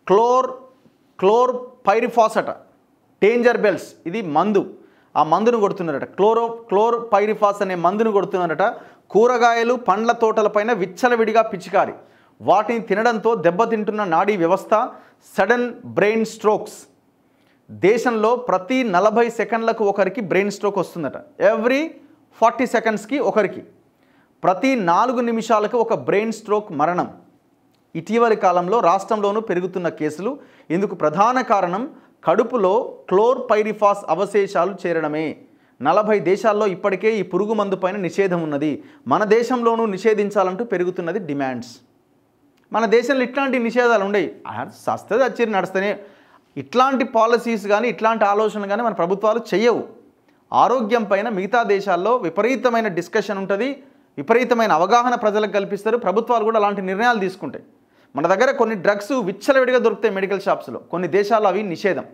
క్లోర్ క్లోర్ పైరిఫాస్ అట, danger bells, ఇది మందు. ఆ మందును కొడుతున్నారట, క్లోర్ పైరిఫాస్ అనే మందును కొడుతున్నారట. కూరగాయలు పండ్ల తోటలపైన విచ్చలవిడిగా పిచికారి, వాటిని తినడంతో దెబ్బతింటున్న నాడీ వ్యవస్థ, సడన్ బ్రెయిన్ స్ట్రోక్స్. దేశంలో ప్రతి 40 సెకండ్లకు ఒకరికి బ్రెయిన్ స్ట్రోక్ వస్తుందట. ఎవ్రీ 40 సెకండ్స్కి ఒకరికి, ప్రతి 4 నిమిషాలకు ఒక బ్రెయిన్ స్ట్రోక్ మరణం. ఇటీవలి కాలంలో రాష్ట్రంలోనూ పెరుగుతున్న కేసులు. ఇందుకు ప్రధాన కారణం కడుపులో క్లోర్ పైరిఫాస్ అవశేషాలు చేరడమే. 40 దేశాల్లో ఇప్పటికే ఈ పురుగు మందు పైన నిషేధం ఉన్నది. మన దేశంలోనూ నిషేధించాలంటూ పెరుగుతున్నది డిమాండ్స్. మన దేశంలో ఇట్లాంటి నిషేధాలు ఉండేవి, సస్తది వచ్చి నడుస్తూనే. ఇట్లాంటి పాలసీస్ కానీ ఇట్లాంటి ఆలోచనలు కానీ మన ప్రభుత్వాలు చేయవు. ఆరోగ్యం పైన మిగతా దేశాల్లో విపరీతమైన డిస్కషన్ ఉంటుంది, విపరీతమైన అవగాహన ప్రజలకు కల్పిస్తారు. ప్రభుత్వాలు కూడా అలాంటి నిర్ణయాలు తీసుకుంటాయి. మన దగ్గర కొన్ని డ్రగ్స్ విచ్చలవిడిగా దొరుకుతాయి మెడికల్ షాప్స్లో, కొన్ని దేశాల్లో అవి నిషేధం.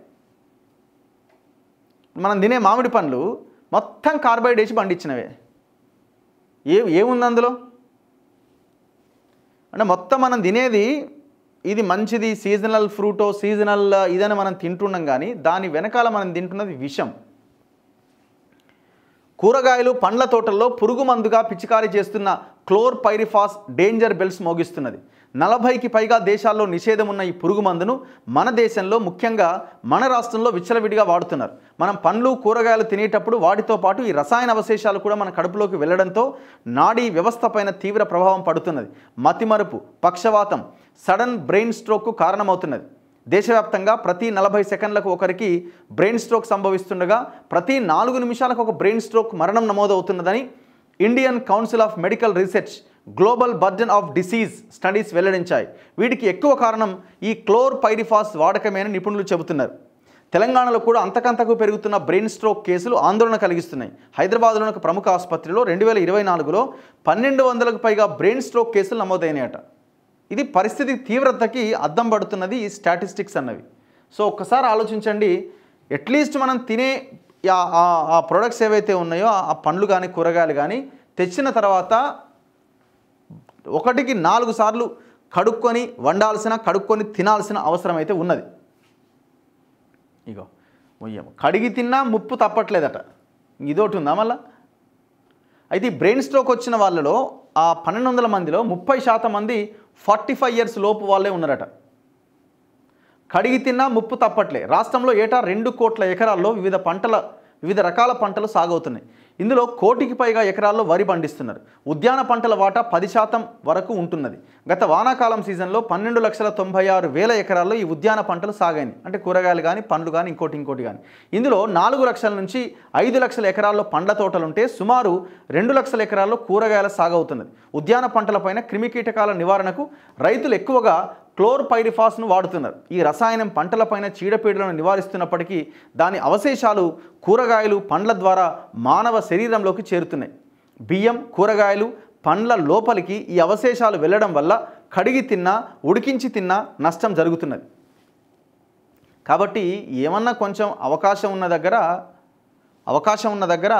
మనం తినే మామిడి పండ్లు మొత్తం కార్బైడ్ వేసి పండించినవే. ఏముంది అందులో అంటే మొత్తం మనం తినేది ఇది మంచిది, సీజనల్ ఫ్రూటో సీజనల్ ఇదని మనం తింటున్నాం, కానీ దాని వెనకాల మనం తింటున్నది విషం. కూరగాయలు పండ్ల తోటల్లో పురుగు మందుగా పిచికారీ చేస్తున్న క్లోర్ పైరిఫాస్ డేంజర్ బెల్స్ మోగిస్తున్నది. 40కి పైగా దేశాల్లో నిషేధం ఉన్న ఈ పురుగు మందును మన దేశంలో, ముఖ్యంగా మన రాష్ట్రంలో విచ్చలవిడిగా వాడుతున్నారు. మనం పండ్లు కూరగాయలు తినేటప్పుడు వాటితో పాటు ఈ రసాయన అవశేషాలు కూడా మన కడుపులోకి వెళ్లడంతో నాడీ వ్యవస్థ పైన తీవ్ర ప్రభావం పడుతున్నది. మతిమరుపు, పక్షవాతం, సడన్ బ్రెయిన్ స్ట్రోక్కు కారణమవుతున్నది. దేశవ్యాప్తంగా ప్రతి 40 సెకండ్లకు ఒకరికి బ్రెయిన్ స్ట్రోక్ సంభవిస్తుండగా ప్రతి 4 నిమిషాలకు ఒక బ్రెయిన్ స్ట్రోక్ మరణం నమోదవుతున్నదని Indian council of medical research global burden of disease studies వెల్లడించాయి. వీటికి ఎక్కువ కారణం ఈ క్లోర్ పైరిఫాస్ వాడకమే అని నిపుణులు చెబుతున్నారు. తెలంగాణలో కూడా అంతకంతకు పెరుగుతున్న బ్రెయిన్ స్ట్రోక్ కేసులు ఆందోళన కలిగిస్తున్నాయి. హైదరాబాద్లోని ఒక ప్రముఖ ఆసుపత్రిలో 2024లో 1200కు పైగా బ్రెయిన్ స్ట్రోక్ కేసులు నమోదైనాయట. ఇది పరిస్థితి తీవ్రతకి అద్దం పడుతున్నది ఈ స్టాటిస్టిక్స్ అన్నవి. సో ఒక్కసారి ఆలోచించండి, అట్లీస్ట్ మనం తినే ఆ ప్రొడక్ట్స్ ఏవైతే ఉన్నాయో, ఆ పండ్లు కానీ కూరగాయలు కానీ తెచ్చిన తర్వాత 1కి 4 సార్లు కడుక్కొని వండాల్సిన, కడుక్కొని తినాల్సిన అవసరం అయితే ఉన్నది. ఇగో కడిగి తిన్నా ముప్పు తప్పట్లేదట, ఇదోటి ఉందా మళ్ళా. అయితే ఈ బ్రెయిన్ స్ట్రోక్ వచ్చిన వాళ్ళలో ఆ 1200 మందిలో 30% మంది 45 ఇయర్స్ లోపు వాళ్ళే ఉన్నారట. కడిగి తిన్నా ముప్పు తప్పట్లే. రాష్ట్రంలో ఏటా 2 కోట్ల ఎకరాల్లో వివిధ రకాల పంటలు సాగవుతున్నాయి. ఇందులో 1 కోటికి పైగా ఎకరాల్లో వరి పండిస్తున్నారు. ఉద్యాన పంటల వాటా 10% వరకు ఉంటున్నది. గత వానాకాలం సీజన్లో 12,96,000 ఎకరాల్లో ఈ ఉద్యాన పంటలు సాగాయి. అంటే కూరగాయలు కానీ పండ్లు కానీ ఇంకోటి కానీ. ఇందులో 4 లక్షల నుంచి 5 లక్షల ఎకరాల్లో పండ్ల తోటలుంటే సుమారు 2 లక్షల ఎకరాల్లో కూరగాయల సాగవుతున్నది. ఉద్యాన పంటలపైన క్రిమికీటకాల నివారణకు రైతులు ఎక్కువగా క్లోర్ పైరిఫాస్ను వాడుతున్నారు. ఈ రసాయనం పంటలపైన చీడపీడలను నివారిస్తున్నప్పటికీ దాని అవశేషాలు కూరగాయలు పండ్ల ద్వారా మానవ శరీరంలోకి చేరుతున్నాయి. బియ్యం, కూరగాయలు, పండ్ల లోపలికి ఈ అవశేషాలు వెళ్ళడం వల్ల కడిగి తిన్నా, ఉడికించి తిన్నా నష్టం జరుగుతున్నది. కాబట్టి ఏమన్నా కొంచెం అవకాశం ఉన్న దగ్గర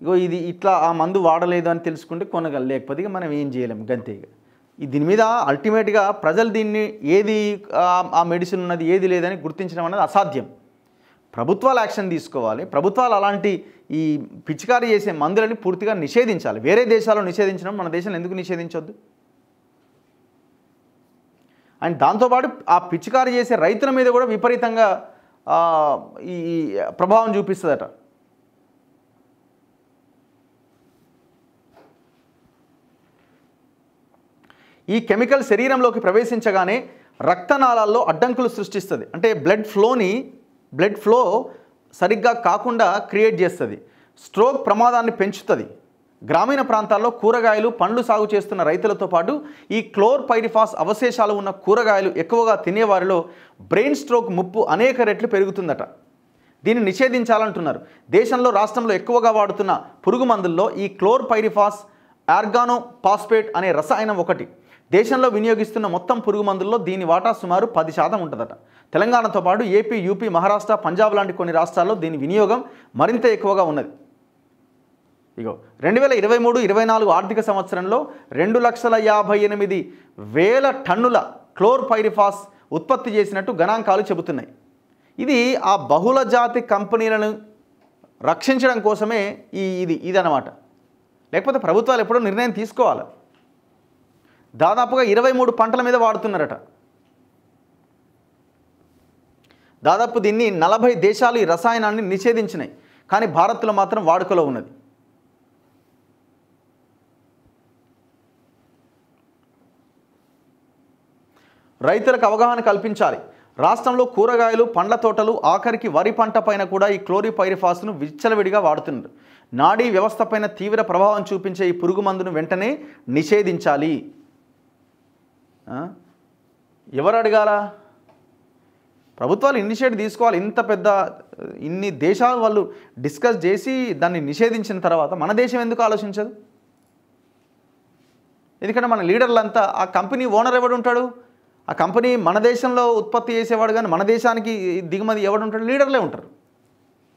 ఇగో ఇది ఇట్లా ఆ మందు వాడలేదు అని తెలుసుకుంటే కొనగలం, లేకపోతే మనం ఏం చేయలేము గంతే. దీని మీద అల్టిమేట్గా ప్రజలు దీన్ని ఏది ఆ మెడిసిన్ ఉన్నది ఏది లేదని గుర్తించడం అనేది అసాధ్యం. ప్రభుత్వాలు యాక్షన్ తీసుకోవాలి. ప్రభుత్వాలు అలాంటి ఈ పిచికారీ చేసే మందులని పూర్తిగా నిషేధించాలి. వేరే దేశాల్లో నిషేధించడం మన దేశంలో ఎందుకు నిషేధించొద్దు? అండ్ దాంతోపాటు ఆ పిచికారీ చేసే రైతుల మీద కూడా విపరీతంగా ఈ ప్రభావం చూపిస్తుందట. ఈ కెమికల్ శరీరంలోకి ప్రవేశించగానే రక్తనాళాల్లో అడ్డంకులు సృష్టిస్తుంది. అంటే బ్లడ్ ఫ్లో సరిగ్గా కాకుండా క్రియేట్ చేస్తుంది. స్ట్రోక్ ప్రమాదాన్ని పెంచుతుంది. గ్రామీణ ప్రాంతాల్లో కూరగాయలు పండ్లు సాగు చేస్తున్న రైతులతో పాటు ఈ క్లోర్ పైరిఫాస్ అవశేషాలు ఉన్న కూరగాయలు ఎక్కువగా తినేవారిలో బ్రెయిన్ స్ట్రోక్ ముప్పు అనేక రెట్లు పెరుగుతుందట. దీన్ని నిషేధించాలంటున్నారు. దేశంలో రాష్ట్రంలో ఎక్కువగా వాడుతున్న పురుగు మందుల్లో ఈ క్లోర్ పైరిఫాస్ ఆర్గానోపాస్పేట్ అనే రసాయనం ఒకటి. దేశంలో వినియోగిస్తున్న మొత్తం పురుగు మందుల్లో దీని వాటా సుమారు 10% ఉంటుందట. తెలంగాణతో పాటు ఏపీ, యూపీ, మహారాష్ట్ర, పంజాబ్ లాంటి కొన్ని రాష్ట్రాల్లో దీని వినియోగం మరింత ఎక్కువగా ఉన్నది. 2023-24 ఆర్థిక సంవత్సరంలో 2,58,000 టన్నుల క్లోర్ పైరిఫాస్ ఉత్పత్తి చేసినట్టు గణాంకాలు చెబుతున్నాయి. ఇది ఆ బహుళ జాతి కంపెనీలను రక్షించడం కోసమే ఇదన్నమాట. లేకపోతే ప్రభుత్వాలు ఎప్పుడో నిర్ణయం తీసుకోవాలి. దాదాపుగా 23 పంటల మీద వాడుతున్నారట. దాదాపు దీన్ని 40 దేశాలు ఈ రసాయనాన్ని నిషేధించినాయి. కానీ భారత్లో మాత్రం వాడుకలో ఉన్నది. రైతులకు అవగాహన కల్పించాలి. రాష్ట్రంలో కూరగాయలు, పండ్ల తోటలు, ఆఖరికి వరి పంట పైన కూడా ఈ క్లోరిపైరిఫాస్ను విచ్చలవిడిగా వాడుతున్నారు. నాడీ వ్యవస్థపైన తీవ్ర ప్రభావం చూపించే ఈ పురుగు మందును వెంటనే నిషేధించాలి. ఎవరు అడగాల? ప్రభుత్వాలు ఇనిషియేటివ్ తీసుకోవాలి. ఇంత పెద్ద ఇన్ని దేశాలు వాళ్ళు డిస్కస్ చేసి దాన్ని నిషేధించిన తర్వాత మన దేశం ఎందుకు ఆలోచించదు? ఎందుకంటే మన లీడర్లంతా, ఆ కంపెనీ ఓనర్ ఎవడు ఉంటాడు? ఆ కంపెనీ మన దేశంలో ఉత్పత్తి చేసేవాడు, కానీ మన దేశానికి దిగుమతి ఎవడు ఉంటాడు? లీడర్లే ఉంటారు.